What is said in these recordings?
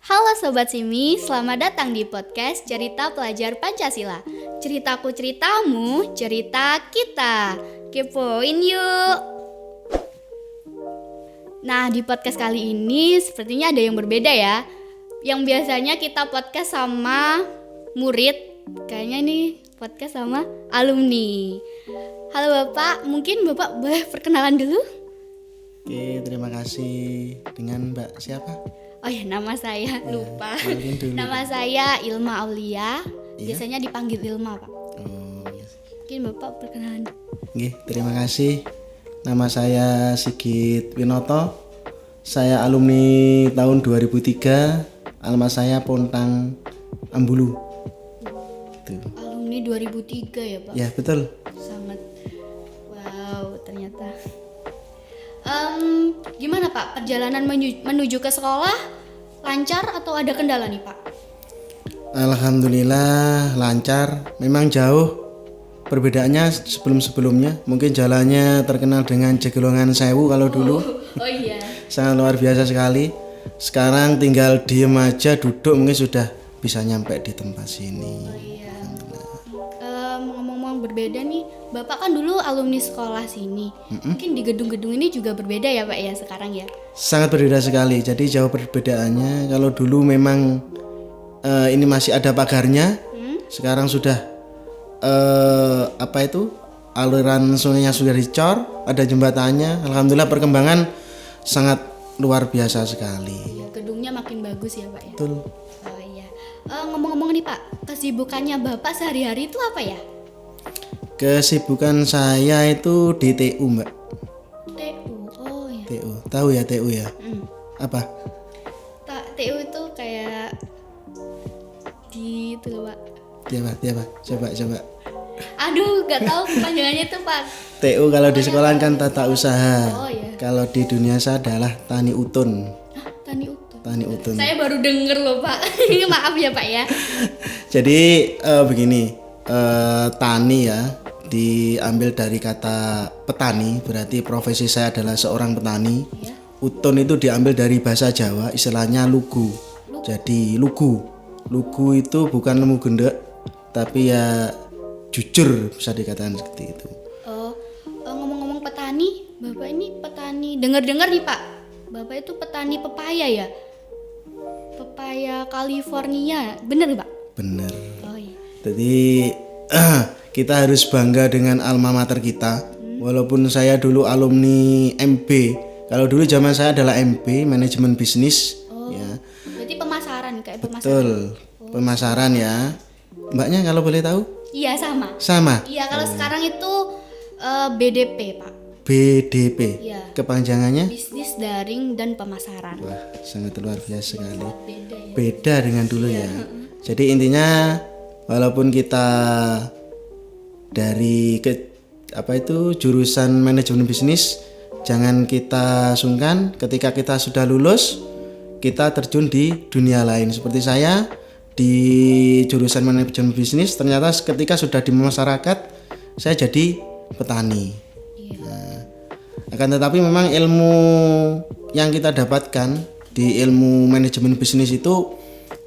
Halo Sobat Simi, selamat datang di podcast Cerita Pelajar Pancasila. Ceritaku ceritamu, cerita kita. Kepoin yuk. Nah, di podcast kali ini sepertinya ada yang berbeda ya. Yang biasanya kita podcast sama murid, kayaknya nih podcast sama alumni. Halo Bapak, mungkin Bapak boleh perkenalan dulu? Oke, terima kasih. Dengan Mbak siapa? Oh ya, nama saya lupa. Dulu. Nama saya Ilma Aulia. Iya? Biasanya dipanggil Ilma, Pak. Oh, yes. Mungkin Bapak perkenalan. Oke, terima kasih. Nama saya Sigit Winoto. Saya alumni tahun 2003. Alma saya Pontang Ambulu. Tuh. Alumni 2003 ya, Pak? Ya, betul. Sangat. Wow, ternyata. Gimana Pak? Perjalanan menuju ke sekolah lancar atau ada kendala nih, Pak? Alhamdulillah lancar. Memang jauh perbedaannya sebelum-sebelumnya. Mungkin jalannya terkenal dengan jegelongan sewu kalau dulu. Oh iya. Sangat luar biasa sekali. Sekarang tinggal diem aja, duduk mungkin sudah bisa nyampe di tempat sini. Oh iya. Ngomong-ngomong berbeda nih, Bapak kan dulu alumni sekolah sini. Mungkin di gedung-gedung ini juga berbeda ya, Pak ya sekarang ya? Sangat berbeda sekali. Jadi jauh perbedaannya. Kalau dulu memang ini masih ada pagarnya. Sekarang sudah aliran sungainya sudah dicor, ada jembatannya. Alhamdulillah perkembangan sangat luar biasa sekali. Ya, gedungnya makin bagus ya, Pak ya? Betul. Oh iya. Ngomong-ngomong nih Pak, kesibukannya Bapak sehari-hari itu apa ya? Kesibukan saya itu di TU, Mbak. TU, oh ya. TU, tahu ya TU ya? Apa? TU itu kayak di itu loh, Pak. Dia apa? Coba. Aduh, nggak tahu kepanjangannya itu, Pak. TU kalau di sekolah kan tata usaha. Oh iya. Kalau di dunia saya adalah tani utun. Hah, tani utun. Tani utun. Saya baru denger loh, Pak. Maaf ya, Pak ya. Jadi begini, tani ya diambil dari kata petani, berarti profesi saya adalah seorang petani. Iya. Utun itu diambil dari bahasa Jawa, istilahnya lugu. Jadi lugu itu bukan lemu gendek, tapi ya jujur, bisa dikatakan seperti itu. Ngomong-ngomong petani, Bapak ini petani. Dengar-dengar nih, Pak. Bapak itu petani pepaya ya? Pepaya California, bener Pak? Bener. Oh iya. Jadi kita harus bangga dengan alma mater kita. Walaupun saya dulu alumni MB. Kalau dulu zaman saya adalah MB, manajemen bisnis. Ya. Berarti pemasaran, kayak pemasaran. Betul. Pemasaran ya. Mbaknya kalau boleh tahu? Iya, sama. Sama. Iya, kalau sekarang itu BDP, Pak. BDP. Iya. Kepanjangannya? Bisnis daring dan pemasaran. Wah, sangat luar biasa sekali. Beda ya. Beda dengan dulu ya. Jadi intinya walaupun kita dari jurusan manajemen bisnis, jangan kita sungkan ketika kita sudah lulus kita terjun di dunia lain. Seperti saya di jurusan manajemen bisnis, ternyata ketika sudah di masyarakat saya jadi petani. Nah, akan tetapi memang ilmu yang kita dapatkan di ilmu manajemen bisnis itu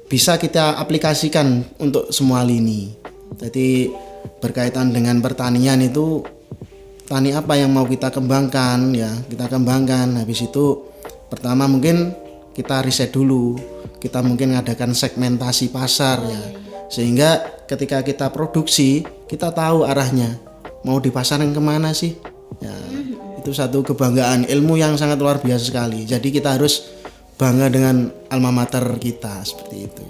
bisa kita aplikasikan untuk semua lini. Jadi berkaitan dengan pertanian itu, tani apa yang mau kita kembangkan ya, kita kembangkan. Habis itu pertama mungkin kita riset dulu, kita mungkin ngadakan segmentasi pasar ya, sehingga ketika kita produksi kita tahu arahnya mau dipasarin kemana sih ya. Itu satu kebanggaan, ilmu yang sangat luar biasa sekali. Jadi kita harus bangga dengan alma mater kita, seperti itu.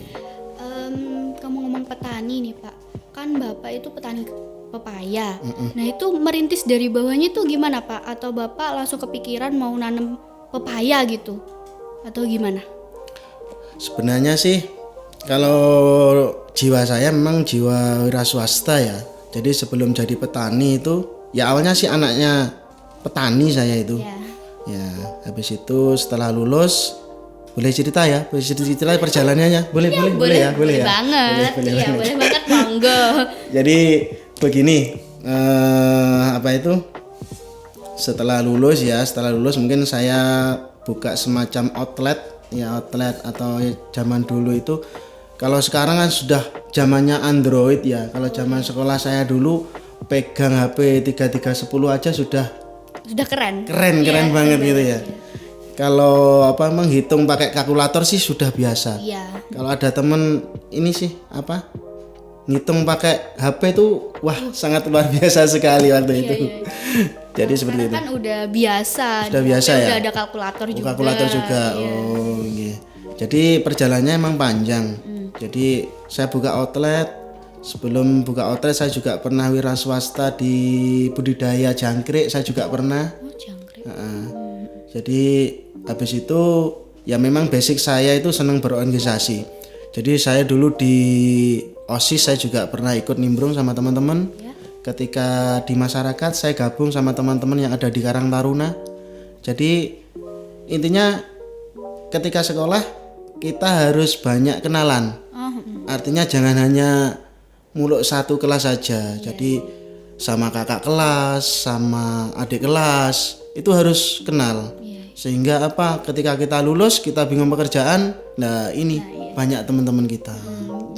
Kamu ngomong petani nih Pak, kan Bapak itu petani pepaya. Nah itu merintis dari bawahnya itu gimana Pak? Atau Bapak langsung kepikiran mau nanam pepaya gitu? Atau gimana? Sebenarnya sih kalau jiwa saya memang jiwa wira swasta ya. Jadi sebelum jadi petani itu ya awalnya sih anaknya petani saya itu. Ya, habis itu setelah lulus, boleh cerita ya? Boleh cerita perjalanannya? Boleh ya? Boleh banget. Boleh banget, monggo. Jadi begini, setelah lulus mungkin saya buka semacam outlet outlet atau zaman dulu itu. Kalau sekarang kan sudah zamannya Android ya. Kalau zaman sekolah saya dulu pegang HP 3310 aja sudah keren banget gitu ya. Kalau menghitung pakai kalkulator sih sudah biasa. Iya. Kalau ada temen ini sih ngitung pakai HP tuh sangat luar biasa sekali waktu itu. Jadi seperti itu. Kan udah biasa. Sudah biasa ya. Udah ada kalkulator juga. Kalkulator juga. Iya. Oh, iya. Jadi perjalanannya emang panjang. Jadi saya buka outlet. Sebelum buka outlet saya juga pernah wira swasta di budidaya jangkrik. Saya juga pernah. Oh, jangkrik. Jadi habis itu ya memang basic saya itu senang berorganisasi. Jadi saya dulu di OSIS saya juga pernah ikut nimbrung sama teman-teman. Ketika di masyarakat saya gabung sama teman-teman yang ada di Karang Taruna. Jadi intinya ketika sekolah kita harus banyak kenalan. Artinya jangan hanya muluk satu kelas saja. Jadi sama kakak kelas, sama adik kelas itu harus kenal. Sehingga ketika kita lulus kita bingung pekerjaan, ini banyak teman-teman kita.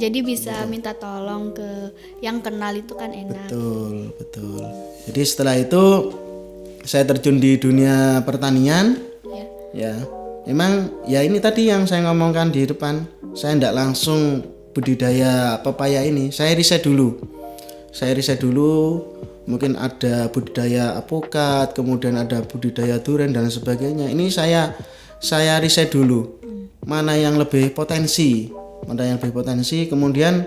Jadi bisa minta tolong ke yang kenal itu kan enak. Betul. Jadi setelah itu saya terjun di dunia pertanian. Ya. Memang ya ini tadi yang saya ngomongkan di depan. Saya tidak langsung budidaya pepaya ini. Saya riset dulu. Mungkin ada budidaya apokat, kemudian ada budidaya durian dan sebagainya. Ini saya riset dulu. Mana yang lebih potensi. Kemudian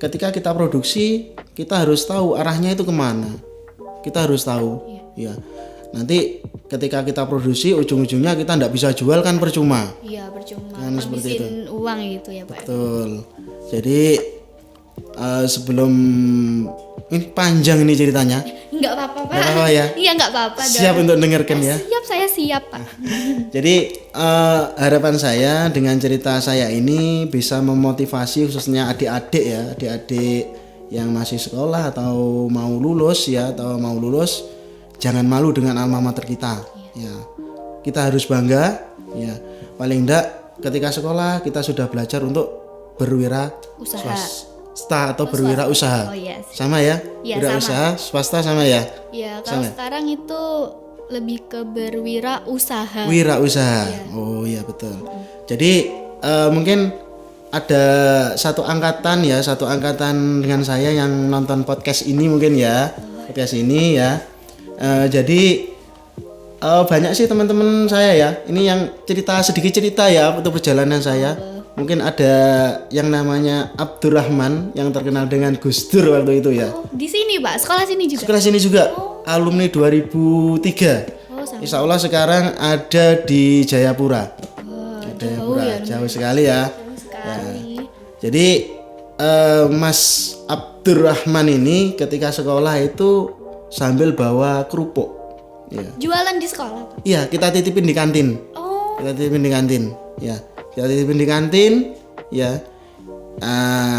ketika kita produksi, kita harus tahu arahnya itu kemana. Kita harus tahu. Ya. Nanti ketika kita produksi, ujung-ujungnya kita tidak bisa jual kan percuma. Iya, percuma. Kan seperti itu. Uang gitu ya, Pak. Betul. Jadi sebelum ini panjang ini ceritanya. Enggak apa-apa, Pak. Enggak apa-apa ya. Iya, enggak apa-apa. Siap untuk dengarkan ya. Siap, saya siap, Pak. Jadi harapan saya dengan cerita saya ini bisa memotivasi khususnya adik-adik yang masih sekolah atau mau lulus, jangan malu dengan alma mater kita. Ya. Kita harus bangga, ya. Paling enggak ketika sekolah kita sudah belajar untuk berwirausaha atau berwirausaha. Sama ya? Wirausaha swasta sama ya? Iya, kalau sekarang itu lebih ke berwirausaha. Oh iya betul. Jadi mungkin ada satu angkatan dengan saya yang nonton podcast ini mungkin ya. Podcast ini ya. Jadi banyak sih teman-teman saya ya. Ini yang sedikit cerita ya untuk perjalanan saya. Mungkin ada yang namanya Abdurrahman yang terkenal dengan Gus Dur waktu itu ya. Oh, di sini Pak, sekolah sini juga. Alumni 2003. Insya Allah sekarang ada di Jayapura. Jauh sekali ya. Jadi Mas Abdurrahman ini ketika sekolah itu sambil bawa kerupuk. Ya. Jualan di sekolah Pak? Iya, kita titipin di kantin. Kita titipin di kantin, ya.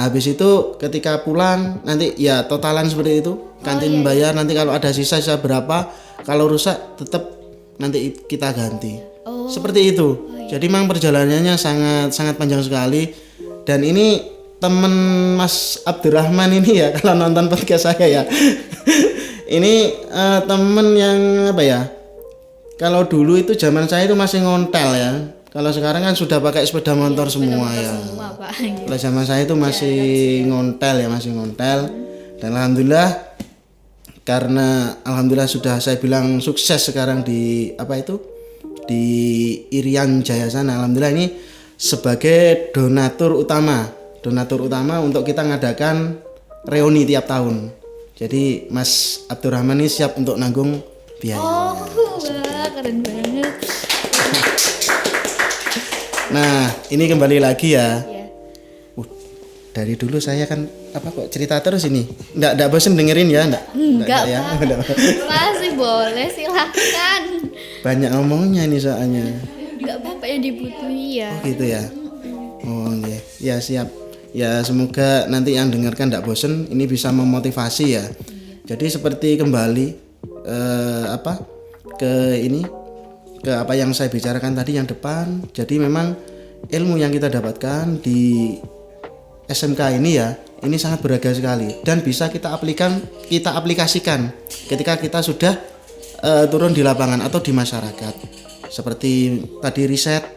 Habis itu ketika pulang nanti ya totalan seperti itu. Kantin bayar, nanti kalau ada sisa berapa, kalau rusak tetap nanti kita ganti. Seperti itu. Jadi memang perjalanannya sangat panjang sekali. Dan ini temen Mas Abdurrahman ini ya, kalau nonton podcast saya ya. Ini temen yang kalau dulu itu zaman saya itu masih ngontel ya. Kalau sekarang kan sudah pakai sepeda motor semua ya. Kalau zaman saya itu masih ngontel. Dan alhamdulillah sudah saya bilang sukses sekarang di di Irian Jaya sana. Alhamdulillah ini sebagai donatur utama untuk kita ngadakan reuni tiap tahun. Jadi Mas Abdurrahman ini siap untuk nanggung biaya. Wah, keren banget. Nah, ini kembali lagi ya. Dari dulu saya kan kok cerita terus ini. Enggak bosan dengerin ya, enggak ya. Masih boleh, silakan. Banyak ngomongnya ini soalnya. Enggak apa-apa yang dibutuhi ya. Oh, gitu ya. Oh, iya. Ya, siap. Ya, semoga nanti yang dengarkan enggak bosan, ini bisa memotivasi ya. Jadi seperti kembali ke apa yang saya bicarakan tadi yang depan. Jadi memang ilmu yang kita dapatkan di SMK ini ya, ini sangat berharga sekali dan bisa kita aplikasikan ketika kita sudah turun di lapangan atau di masyarakat. Seperti tadi riset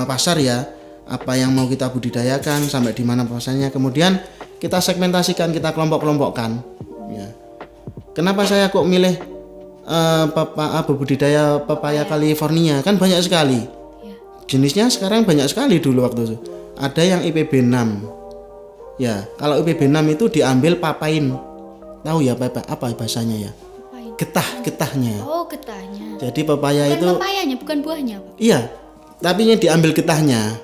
pasar ya, apa yang mau kita budidayakan, sampai di mana pasarnya, kemudian kita segmentasikan, kita kelompok-kelompokkan ya. Kenapa saya kok milih budidaya pepaya California? Kan banyak sekali jenisnya, sekarang banyak sekali. Dulu waktu itu ada yang IPB 6 ya. Kalau IPB 6 itu diambil papain, tahu ya apa bahasanya ya, getahnya. Oh, getahnya. Jadi pepaya bukan itu pepayanya, bukan buahnya, Pak. Iya, tapi ini diambil getahnya.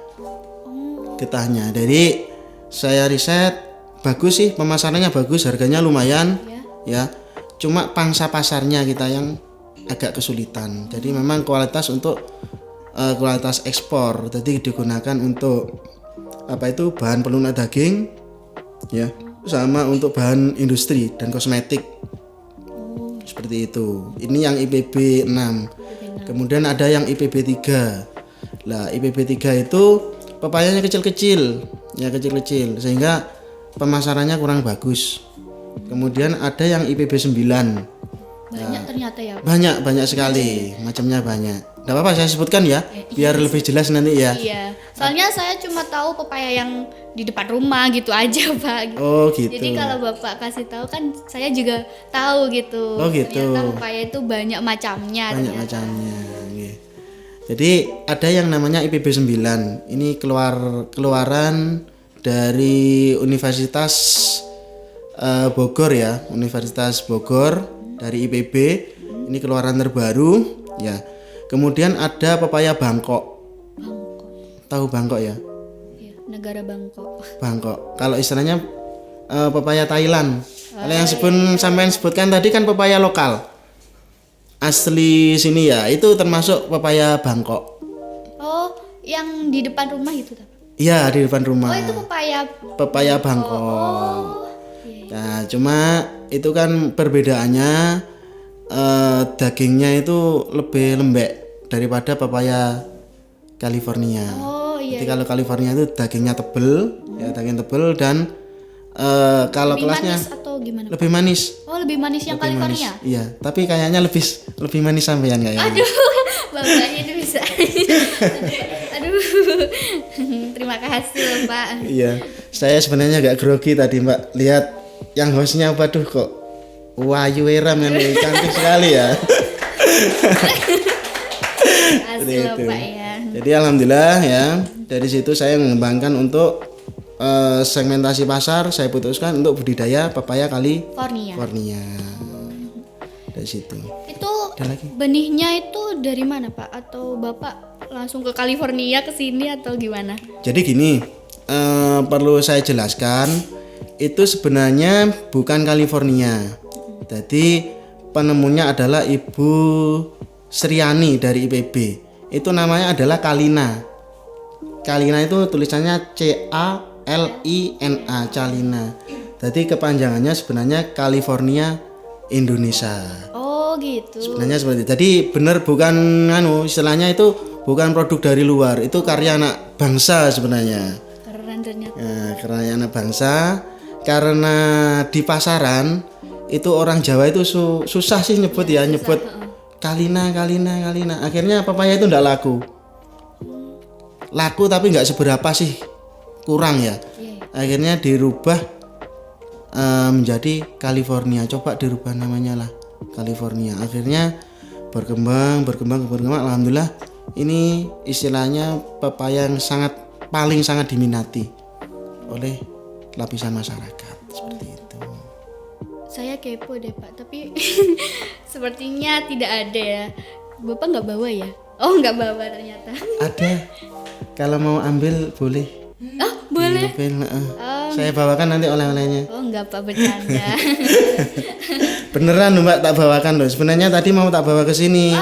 Jadi saya riset, bagus sih, pemasarannya bagus, harganya lumayan ya. Cuma pangsa pasarnya kita yang agak kesulitan. Jadi memang kualitas ekspor. Jadi digunakan untuk bahan pelunak daging ya, sama untuk bahan industri dan kosmetik. Seperti itu. Ini yang IPB 6. Kemudian ada yang IPB 3. Lah, IPB 3 itu pepayanya kecil-kecil sehingga pemasarannya kurang bagus. Kemudian ada yang IPB 9. Banyak ternyata ya. Banyak sekali, macamnya banyak. Enggak apa-apa saya sebutkan ya, biar lebih jelas nanti ya. Iya. Soalnya saya cuma tahu pepaya yang di depan rumah gitu aja, Pak. Oh, gitu. Jadi kalau Bapak kasih tahu kan saya juga tahu gitu. Oh, gitu. Ternyata pepaya itu banyak macamnya. Iya. Jadi ada yang namanya IPB 9. Ini keluaran dari Universitas Bogor ya, Universitas Bogor dari IPB. Ini keluaran terbaru ya. Kemudian ada pepaya Bangkok. Tahu Bangkok ya? Iya, negara Bangkok. Kalau istilahnya pepaya Thailand. Kalau yang sampean sebutkan tadi kan pepaya lokal. Asli sini ya, itu termasuk pepaya Bangkok. Oh, yang di depan rumah itu, Pak? Iya, di depan rumah. Oh, itu pepaya Bangkok. Nah, cuma itu kan perbedaannya dagingnya itu lebih lembek daripada pepaya California. Oh, iya. Jadi kalau California itu dagingnya tebel, daging tebel dan kalau lebih kelasnya manis atau gimana? Lebih manis. Oh, lebih manis yang California. Iya, tapi kayaknya lebih manis sampean kayaknya. Aduh, bapaknya itu bisa. Aduh. Terima kasih loh, Pak. Iya, saya sebenarnya agak grogi tadi, Mbak. Lihat yang hostnya, waduh kok Wahyu Eram yang cantik sekali ya. Asli loh, Pak ya. Jadi alhamdulillah ya, dari situ saya mengembangkan untuk segmentasi pasar. Saya putuskan untuk budidaya pepaya California. Dari situ. Itu benihnya itu dari mana, Pak? Atau Bapak langsung ke California ke sini atau gimana? Jadi gini, perlu saya jelaskan, itu sebenarnya bukan California. Jadi penemunya adalah Ibu Sriani dari IPB. Itu namanya adalah Calina. Calina itu tulisannya CALINA, Calina. Jadi kepanjangannya sebenarnya California Indonesia. Oh, gitu. Sebenarnya seperti itu. Jadi benar bukan istilahnya itu bukan produk dari luar, itu karya anak bangsa sebenarnya. Keren ternyata. Ya, karya anak bangsa. Karena di pasaran itu orang Jawa itu susah sih nyebut nyebut Calina. Akhirnya pepaya itu enggak laku tapi nggak seberapa sih, kurang ya. Akhirnya dirubah menjadi California. Coba dirubah namanya lah California. Akhirnya berkembang. Alhamdulillah ini istilahnya pepaya yang paling sangat diminati oleh lapisan masyarakat seperti itu. Saya kepo deh, Pak, tapi sepertinya tidak ada ya. Bapak nggak bawa ya? Oh, nggak bawa ternyata. Ada. Kalau mau ambil boleh. Oh, boleh. Saya bawakan nanti oleh-olehnya. Oh, nggak, Pak, bercanda. Beneran Mbak, tak bawakan loh. Sebenarnya tadi mau tak bawa ke sini.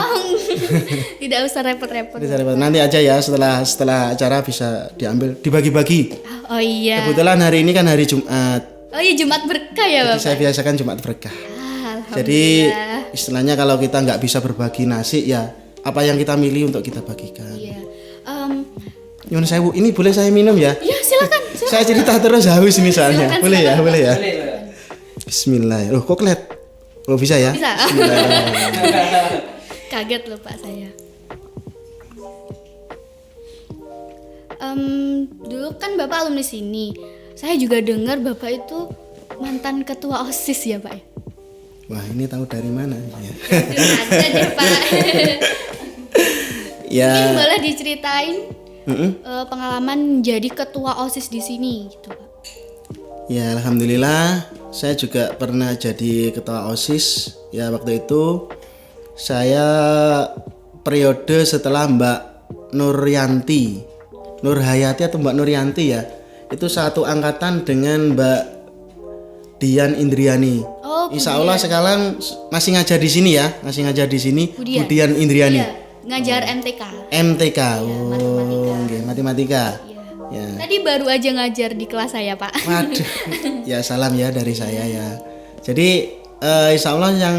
Tidak usah repot-repot. Nanti aja ya, setelah acara bisa diambil, dibagi-bagi. Oh iya. Kebetulan hari ini kan hari Jumat. Oh iya, Jumat berkah ya, Bapak. Jadi saya biasakan Jumat berkah. Alhamdulillah. Jadi istilahnya kalau kita nggak bisa berbagi nasi ya, apa yang kita milih untuk kita bagikan. Iya. Nyun sewu, ini boleh saya minum ya? Ya silakan. Saya cerita terus haus ini soalnya. Silakan, Boleh ya, boleh ya. Boleh. Bismillah. Loh, koklet. Oh, bisa ya? Bisa. Bismillahirrahmanirrahim. Kaget loh Pak saya. Dulu kan Bapak alumni sini. Saya juga dengar Bapak itu mantan ketua OSIS ya Pak ya? Wah, ini tahu dari mana? Ya. Jujur aja deh Pak. Ya. Mungkin boleh diceritain pengalaman jadi ketua OSIS di sini gitu Pak. Ya, alhamdulillah saya juga pernah jadi ketua OSIS. Ya, waktu itu saya periode setelah Mbak Nuryanti, Nurhayati atau Mbak Nuryanti ya. Itu satu angkatan dengan Mbak Dian Indriani. Oh, Insya Allah sekarang masih ngajar di sini ya, masih ngajar di sini. Budian Indriani. Iya, ngajar MTK. MTK. matematika. Oke, matematika. Iya. Ya. Tadi baru aja ngajar di kelas saya Pak. Waduh, ya salam ya dari saya ya. Jadi insya Allah yang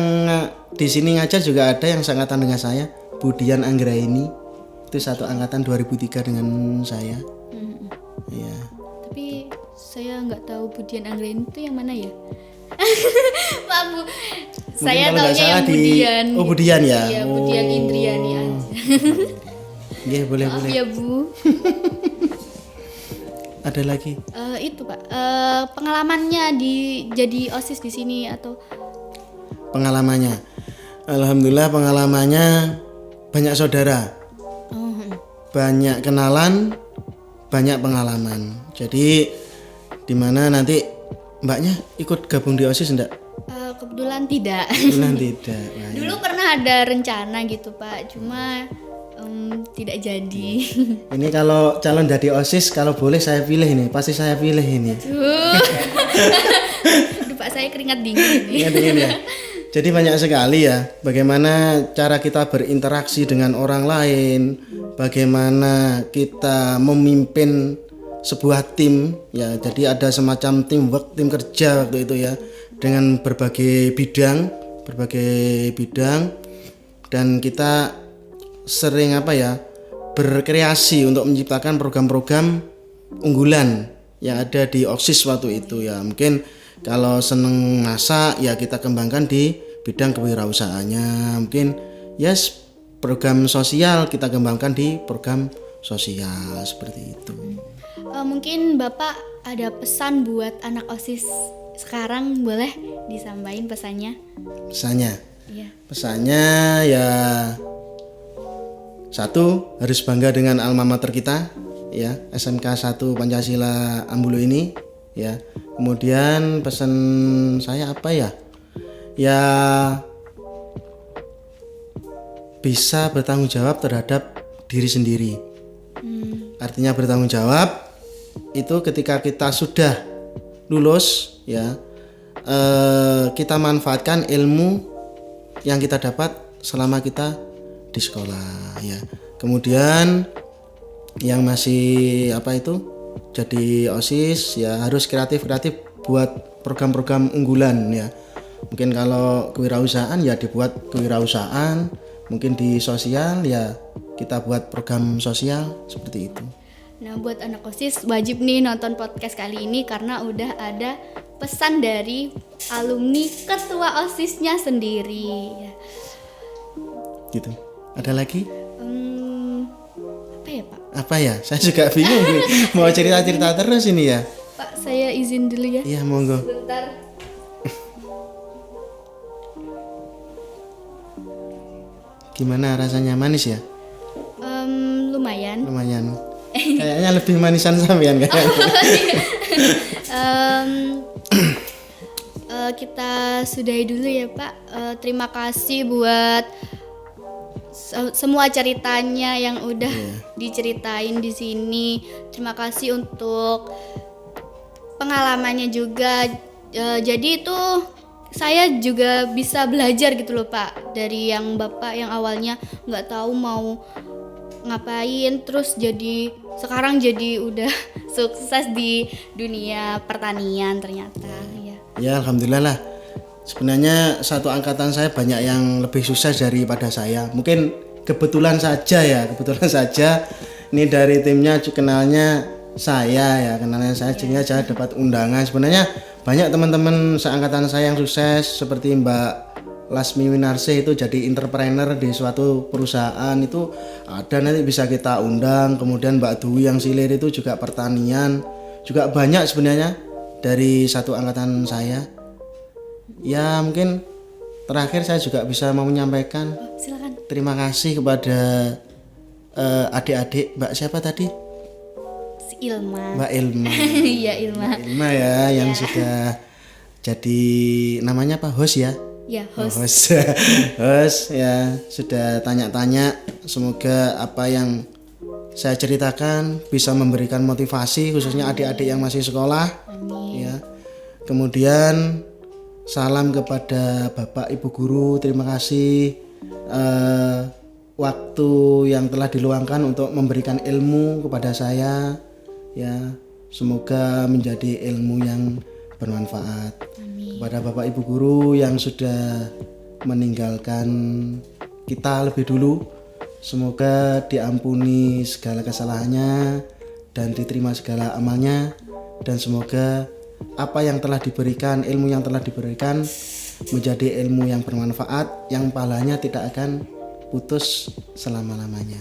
di sini ngajar juga ada yang seangkatan dengan saya, Budian Anggraini. Itu satu angkatan 2003 dengan saya. Ya. Tapi saya nggak tahu Budian Anggraini itu yang mana ya? Maaf Bu, saya kalau nggak taunya salah yang di- Budian. oh, Budian ya? Iya, Budian Oh. Indriani aja. Iya, boleh Maaf boleh. ya Bu. Ada lagi? Itu Pak, pengalamannya jadi OSIS di sini atau Pengalamannya. Alhamdulillah pengalamannya banyak saudara, banyak kenalan, banyak pengalaman. Jadi dimana nanti mbaknya ikut gabung di OSIS enggak? kebetulan tidak. Kebetulan tidak. Nah, Dulu pernah ada rencana gitu Pak, cuma tidak jadi. ini kalau calon jadi OSIS kalau boleh saya pilih ini, pasti saya pilih ini. Aduh Pak, saya keringat dingin ini. Ingat ini ya. Jadi banyak sekali ya bagaimana cara kita berinteraksi dengan orang lain, bagaimana kita memimpin sebuah tim ya. Jadi ada semacam teamwork, tim kerja waktu itu ya, dengan berbagai bidang dan kita sering berkreasi untuk menciptakan program-program unggulan yang ada di OSIS waktu itu ya. Mungkin kalau seneng masak ya kita kembangkan di bidang kewirausahaannya. Mungkin program sosial kita kembangkan di program sosial seperti itu. Mungkin Bapak ada pesan buat anak OSIS sekarang, boleh disampaikan pesannya? Pesannya Iya. Pesannya ya, satu, harus bangga dengan alma mater kita ya, SMK 1 Pancasila Ambulu ini ya. Kemudian pesan saya apa ya? Ya bisa bertanggung jawab terhadap diri sendiri. Artinya bertanggung jawab itu ketika kita sudah lulus ya, kita manfaatkan ilmu yang kita dapat selama kita di sekolah ya. Kemudian yang masih jadi OSIS ya harus kreatif buat program-program unggulan ya. Mungkin kalau kewirausahaan ya dibuat kewirausahaan, mungkin di sosial ya kita buat program sosial seperti itu. Nah, buat anak OSIS wajib nih nonton podcast kali ini karena udah ada pesan dari alumni ketua OSISnya sendiri ya. Gitu. Ada lagi? Apa ya Pak? Apa ya? Saya juga bingung nih. Mau cerita-cerita terus ini ya. Pak, saya izin dulu ya. Iya, monggo. Sebentar. Gimana rasanya, manis ya? Lumayan. Lumayan. Kayaknya lebih manisan sampean kayaknya. Kita sudahi dulu ya Pak. Terima kasih buat semua ceritanya yang udah diceritain di sini. Terima kasih untuk pengalamannya juga. Jadi itu saya juga bisa belajar gitu loh Pak, dari yang Bapak yang awalnya nggak tahu mau ngapain, terus sekarang jadi udah sukses di dunia pertanian ternyata ya. Ya, alhamdulillah lah. Sebenarnya satu angkatan saya banyak yang lebih sukses daripada saya. Mungkin kebetulan saja Ini dari timnya kenalnya saya ya, kenalnya saya sehingga saya dapat undangan. Sebenarnya banyak teman-teman seangkatan saya yang sukses seperti Mbak Lasmi Winarse itu jadi entrepreneur di suatu perusahaan itu ada, nanti bisa kita undang. Kemudian Mbak Dwi yang silir itu juga pertanian, juga banyak sebenarnya dari satu angkatan saya. Ya mungkin terakhir saya juga bisa mau menyampaikan Silakan. terima kasih kepada adik-adik Mbak siapa tadi? Si Ilma. Mbak Ilma. Iya, Ilma. Ilma ya yang sudah jadi namanya apa, host ya? Ya, host. Host ya, sudah tanya-tanya. Semoga apa yang saya ceritakan bisa memberikan motivasi khususnya adik-adik yang masih sekolah. Amin. Ya. Kemudian salam kepada Bapak Ibu guru, terima kasih waktu yang telah diluangkan untuk memberikan ilmu kepada saya. Ya, semoga menjadi ilmu yang bermanfaat. Kepada Bapak Ibu guru yang sudah meninggalkan kita lebih dulu, semoga diampuni segala kesalahannya dan diterima segala amalnya, dan semoga apa yang telah diberikan, ilmu yang telah diberikan menjadi ilmu yang bermanfaat, yang pahalanya tidak akan putus selama-lamanya.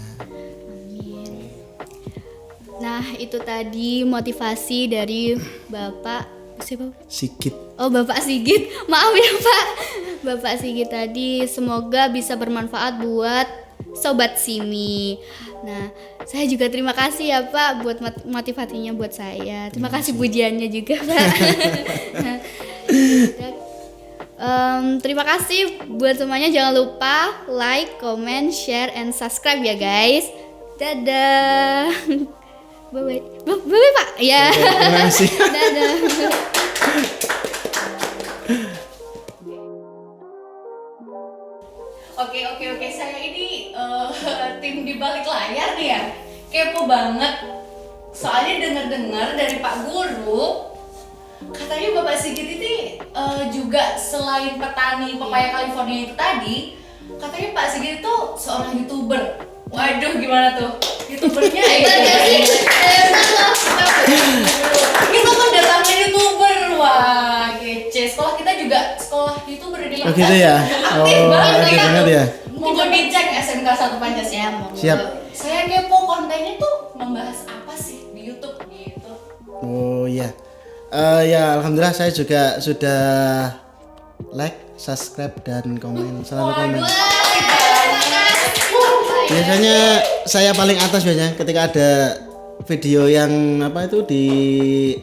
Nah, itu tadi motivasi dari Bapak siapa? Sigit. Oh, Bapak Sigit. Maaf ya, Pak. Bapak Sigit tadi, semoga bisa bermanfaat buat Sobat Simi. Nah, saya juga terima kasih ya Pak buat motivasinya buat saya. Terima kasih pujiannya juga, Pak. Terima kasih buat semuanya. Jangan lupa like, comment, share, and subscribe ya guys. Dadah. Bye bye Pak. Ya. Terima kasih. Dadah. Oke, saya ini tim di balik layar nih ya. Kepo banget. Soalnya dengar-dengar dari Pak Guru, katanya Bapak Sigit ini juga selain petani pepaya California itu tadi, katanya Pak Sigit itu seorang YouTuber. Waduh, gimana tuh? YouTubernya itu. Kita kan datangnya YouTuber. Wah, kece. Sekolah kita juga sekolah YouTuber di Oh gitu ya. Oh, aktif banget ya. Mau dicek SMK 1 Pancasila. Siap. Saya kepo kontennya tuh membahas apa sih di YouTube gitu. Oh iya. Ya alhamdulillah saya juga sudah like, subscribe dan komen. Selalu komen. Biasanya saya paling atas biasanya ketika ada video yang apa itu di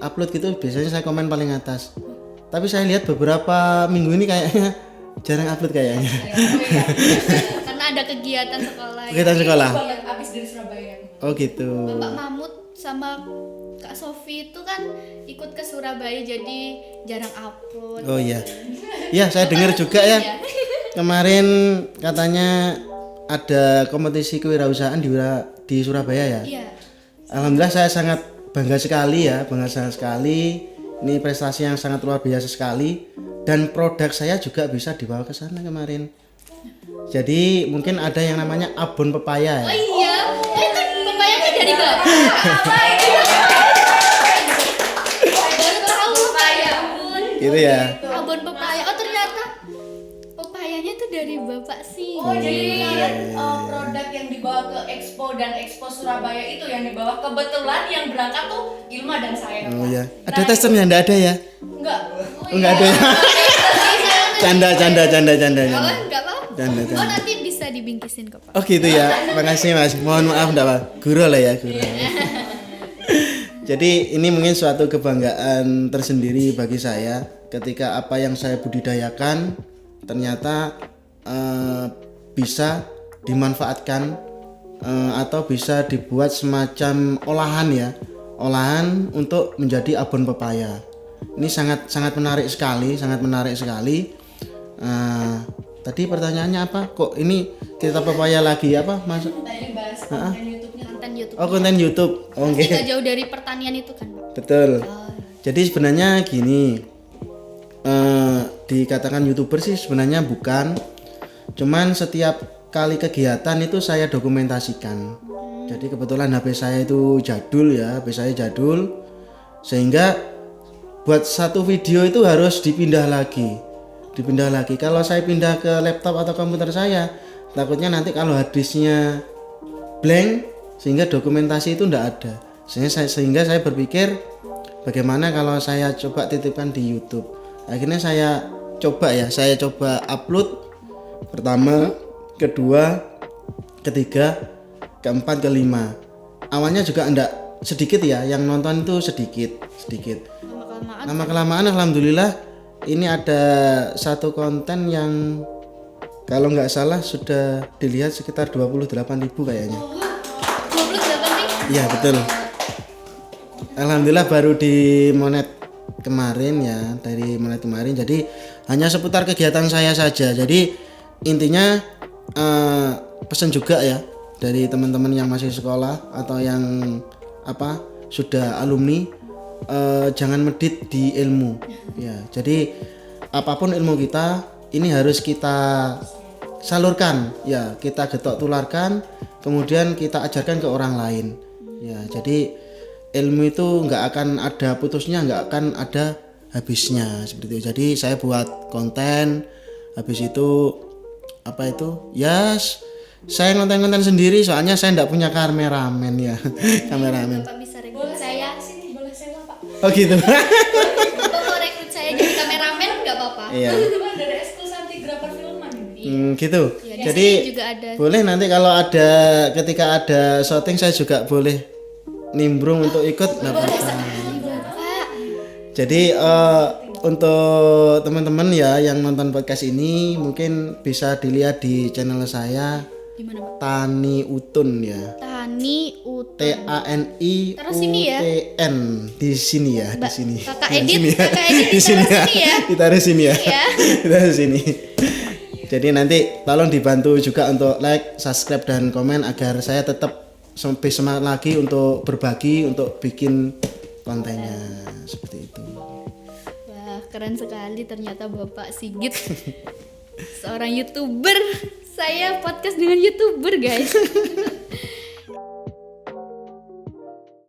upload gitu, biasanya saya komen paling atas. Tapi saya lihat beberapa minggu ini kayaknya jarang upload kayaknya. Karena ada kegiatan sekolah. Kegiatan sekolah. Banget abis dari Surabaya. Oh gitu. Bapak Mahmud sama Kak Sofi itu kan ikut ke Surabaya jadi jarang upload. Oh iya. Ya saya dengar juga ya. Kemarin katanya ada kompetisi kewirausahaan di Surabaya ya. Iya. Alhamdulillah saya sangat bangga sekali ya, bangga sekali. Ini prestasi yang sangat luar biasa sekali, dan produk saya juga bisa dibawa ke sana kemarin. Jadi mungkin ada yang namanya abon pepaya ya. Oh iya, itu pepaya kan dari Bapak. Baru tahu pepaya. Gitu ya. Abon pepaya. Oh ternyata pepayanya tuh dari Bapak sih. Oh, jadi kemarin produk yang dibawa ke Expo dan Expo Surabaya itu yang dibawa, kebetulan yang berangkat tuh Ilma dan saya. Oh ya. Nah, Ada testernya enggak ada ya? Enggak. Enggak ada ya. Canda. Oh enggak apa? Canda. Oh nanti bisa dibingkisin kok Pak. Oh gitu ya. Makasih Mas. Mohon maaf enggak Pak. Guru lah ya, guru. Jadi ini mungkin suatu kebanggaan tersendiri bagi saya ketika apa yang saya budidayakan ternyata bisa dimanfaatkan atau bisa dibuat semacam olahan untuk menjadi abon pepaya. Ini sangat menarik sekali. Tadi pertanyaannya apa? Kok ini kita pepaya lagi apa Mas? Tadi bahas konten YouTube-nya. Konten YouTube. Oh konten YouTube. Oh, oke. Tidak jauh dari pertanian itu kan Pak. Betul. Jadi sebenarnya gini, dikatakan YouTuber sih sebenarnya bukan. Cuman setiap kali kegiatan itu saya dokumentasikan. Jadi kebetulan HP saya itu jadul ya, HP saya jadul, sehingga buat satu video itu harus dipindah lagi. Kalau saya pindah ke laptop atau komputer saya, takutnya nanti kalau harddisknya blank, sehingga dokumentasi itu enggak ada. Sehingga saya berpikir bagaimana kalau saya coba titipkan di YouTube. Akhirnya saya coba upload pertama, kedua, ketiga, keempat, kelima. Awalnya juga enggak sedikit ya, yang nonton itu sedikit. Lama-kelamaan alhamdulillah ini ada satu konten yang kalau nggak salah sudah dilihat sekitar 28.000 kayaknya. 28 nih? Iya betul. Alhamdulillah baru di monet kemarin ya, dari monet kemarin. Jadi hanya seputar kegiatan saya saja. Jadi intinya pesan juga ya dari teman-teman yang masih sekolah atau yang sudah alumni, jangan medit di ilmu ya. Jadi apapun ilmu kita ini harus kita salurkan ya, kita getok tularkan, kemudian kita ajarkan ke orang lain ya. Jadi ilmu itu nggak akan ada putusnya, nggak akan ada habisnya seperti itu. Jadi saya buat konten, habis itu saya ngonten sendiri, soalnya saya nggak punya kameramen ya. Kameramen. Bapak bisa rekrut saya. Sini boleh sewa Pak. Oh gitu. Bapak mau rekrut saya jadi kameramen nggak apa-apa? Iya. Cuma dari ekskul fotografer filman ini. Gitu. Ya, di Jadi sini juga ada. boleh nanti kalau ada ketika ada syuting saya juga boleh nimbrung untuk ikut. Bapak. Jadi untuk teman-teman ya yang nonton podcast ini mungkin bisa dilihat di channel saya Di mana, Pak? Tani Utun ya. Tani Utun. TANI Taruh sini ya. UTN di sini ya, di sini. Kakak Di edit, sini ya. kakak edit Di sini ya. sini ya. Ditaruh sini ya. Iya. Ditaruh sini. Jadi nanti tolong dibantu juga untuk like, subscribe dan komen agar saya tetap sampai semangat lagi untuk berbagi, untuk bikin kontennya seperti itu. Wah, keren sekali ternyata Bapak Sigit. Seorang YouTuber. Saya podcast dengan YouTuber, guys.